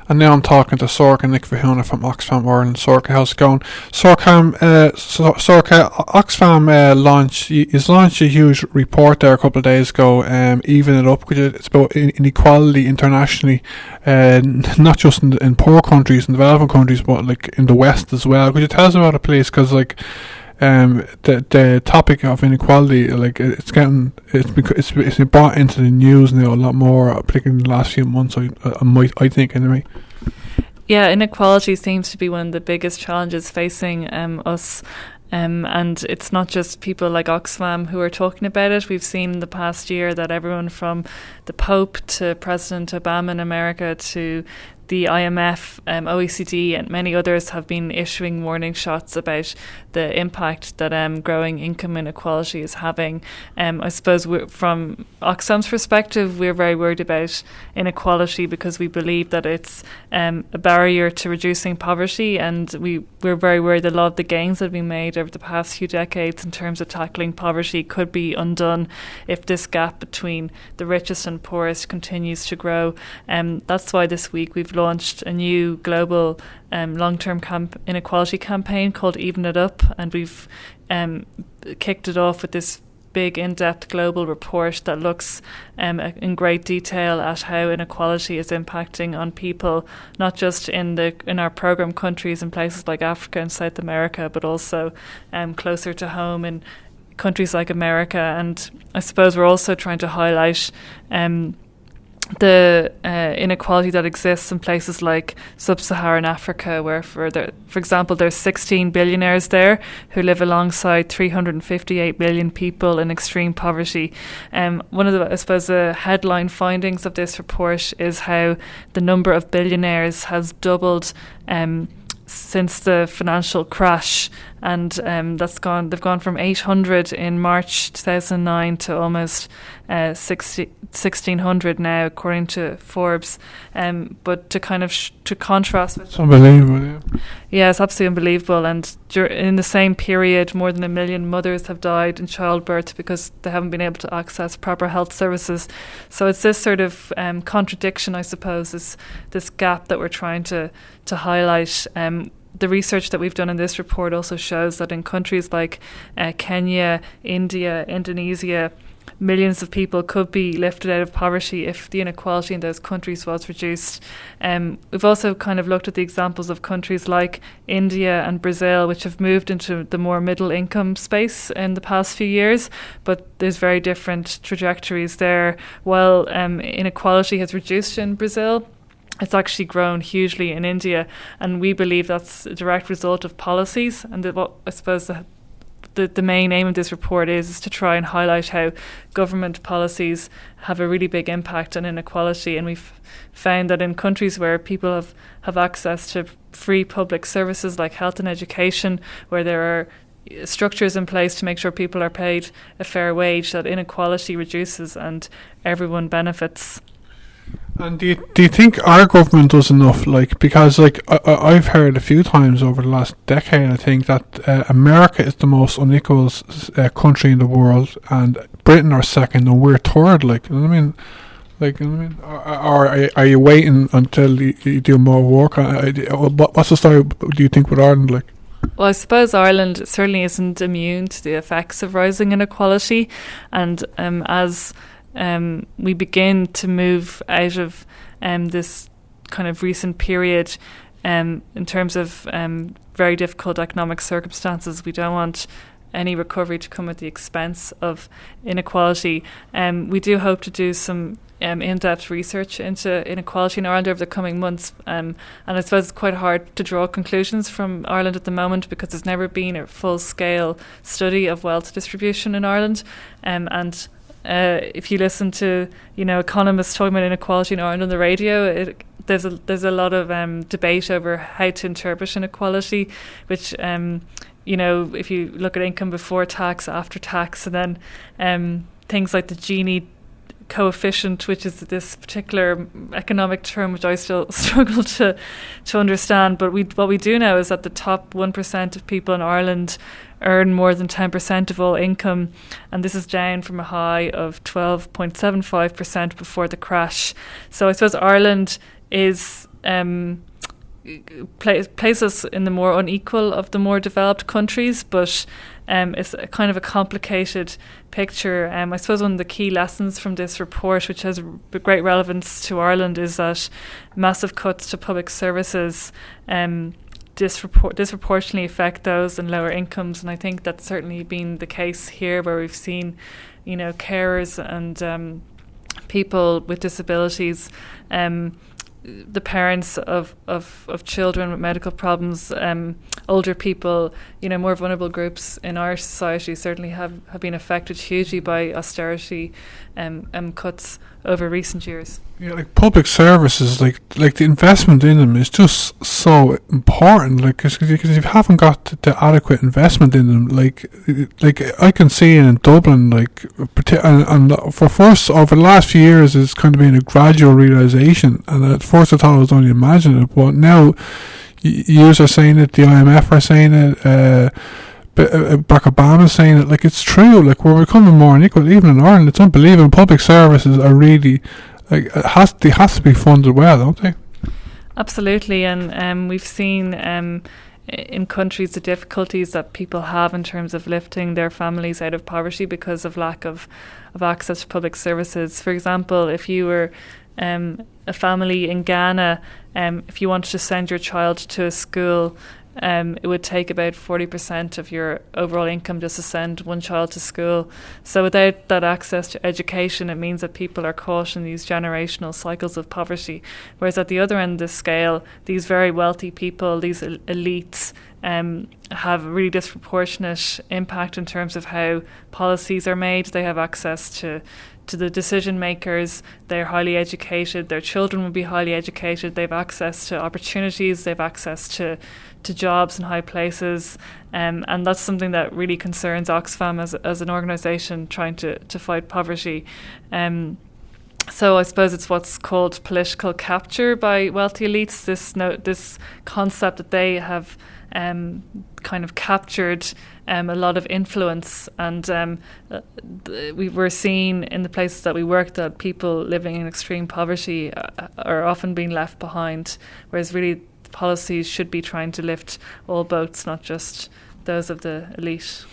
And now I'm talking to Sorcha Nic Mhathúna from Oxfam Ireland. Sorcha, how's it going? Sorcha, Oxfam launched a huge report there a couple of days ago, Even It Up. It's about inequality internationally, not just in poor countries and developing countries, but like in the West as well. Could you tell us about it, please? Because like the topic of inequality, like it's been brought into the news now a lot more, particularly in the last few months. I think anyway. Yeah, inequality seems to be one of the biggest challenges facing us. And it's not just people like Oxfam who are talking about it. We've seen in the past year that everyone from the Pope to President Obama in America to the IMF, OECD and many others have been issuing warning shots about the impact that growing income inequality is having. I suppose from Oxfam's perspective, we're very worried about inequality because we believe that it's a barrier to reducing poverty, and we're very worried that a lot of the gains that have been made over the past few decades in terms of tackling poverty could be undone if this gap between the richest and poorest continues to grow. That's why this week we've launched a new global long-term inequality campaign called Even It Up, and we've kicked it off with this big in-depth global report that looks in great detail at how inequality is impacting on people, not just in our programme countries in places like Africa and South America, but also closer to home in countries like America. And I suppose we're also trying to highlight the inequality that exists in places like sub-Saharan Africa, where, for example, there's 16 billionaires there who live alongside 358 million people in extreme poverty. One of the, I suppose, the headline findings of this report is how the number of billionaires has doubled since the financial crash, and they've gone from 800 in March 2009 to almost 1,600 now, according to Forbes. But to kind of to contrast with, it's unbelievable. Yeah, it's absolutely unbelievable. And in the same period, more than 1 million mothers have died in childbirth because they haven't been able to access proper health services. So it's this sort of contradiction, I suppose, this gap that we're trying to highlight. The research that we've done in this report also shows that in countries like Kenya, India, Indonesia, millions of people could be lifted out of poverty if the inequality in those countries was reduced. We've also kind of looked at the examples of countries like India and Brazil, which have moved into the more middle income space in the past few years, but there's very different trajectories there. While inequality has reduced in Brazil, it's actually grown hugely in India, and we believe that's a direct result of policies. And what I suppose the main aim of this report is to try and highlight how government policies have a really big impact on inequality. And we've found that in countries where people have access to free public services like health and education, where there are structures in place to make sure people are paid a fair wage, that inequality reduces and everyone benefits. And do you think our government does enough? Like, because like I've heard a few times over the last decade, I think that America is the most unequal country in the world, and Britain are second, and we're third. Like, you know what I mean? Like, you know what I mean? Or are you waiting until you do more work? What's the story, do you think, with Ireland? Like, well, I suppose Ireland certainly isn't immune to the effects of rising inequality, and as we begin to move out of this kind of recent period in terms of very difficult economic circumstances. We don't want any recovery to come at the expense of inequality. We do hope to do some in-depth research into inequality in Ireland over the coming months, and I suppose it's quite hard to draw conclusions from Ireland at the moment because there's never been a full-scale study of wealth distribution in Ireland, and if you listen to economists talking about inequality in Ireland on the radio, there's a lot of debate over how to interpret inequality, which if you look at income before tax, after tax, and then things like the Gini coefficient, which is this particular economic term which I still struggle to understand. But what we do know is that the top 1% of people in Ireland earn more than 10% of all income, and this is down from a high of 12.75% before the crash. So I suppose Ireland is place us in the more unequal of the more developed countries, but it's a kind of a complicated picture. I suppose one of the key lessons from this report, which has great relevance to Ireland, is that massive cuts to public services disproportionately affect those in lower incomes, and I think that's certainly been the case here, where we've seen, carers and people with disabilities, the parents of children with medical problems, older people, more vulnerable groups in our society certainly have been affected hugely by austerity cuts over recent years. Yeah, like public services, like the investment in them is just so important. Like, because if you haven't got the adequate investment in them, like I can see in Dublin, and for first over the last few years, it's kind of been a gradual realization. And at first, I thought I was only imagining it, but now you are saying it, the IMF are saying it. Barack Obama's saying it, it's true. Like, we're becoming more unequal, even in Ireland. It's unbelievable. Public services are really, they have to be funded well, don't they? Absolutely, and we've seen in countries the difficulties that people have in terms of lifting their families out of poverty because of lack of access to public services. For example, if you were a family in Ghana, if you wanted to send your child to a school, it would take about 40% of your overall income just to send one child to school. So without that access to education, it means that people are caught in these generational cycles of poverty. Whereas at the other end of the scale, these very wealthy people, these elites, have a really disproportionate impact in terms of how policies are made. They have access to the decision makers. They're highly educated. Their children will be highly educated. They have access to opportunities. They have access to jobs in high places, and that's something that really concerns Oxfam as an organisation trying to fight poverty. So I suppose it's what's called political capture by wealthy elites. This concept that they have kind of captured a lot of influence, and we were seeing in the places that we work that people living in extreme poverty are often being left behind, whereas really policies should be trying to lift all boats, not just those of the elite.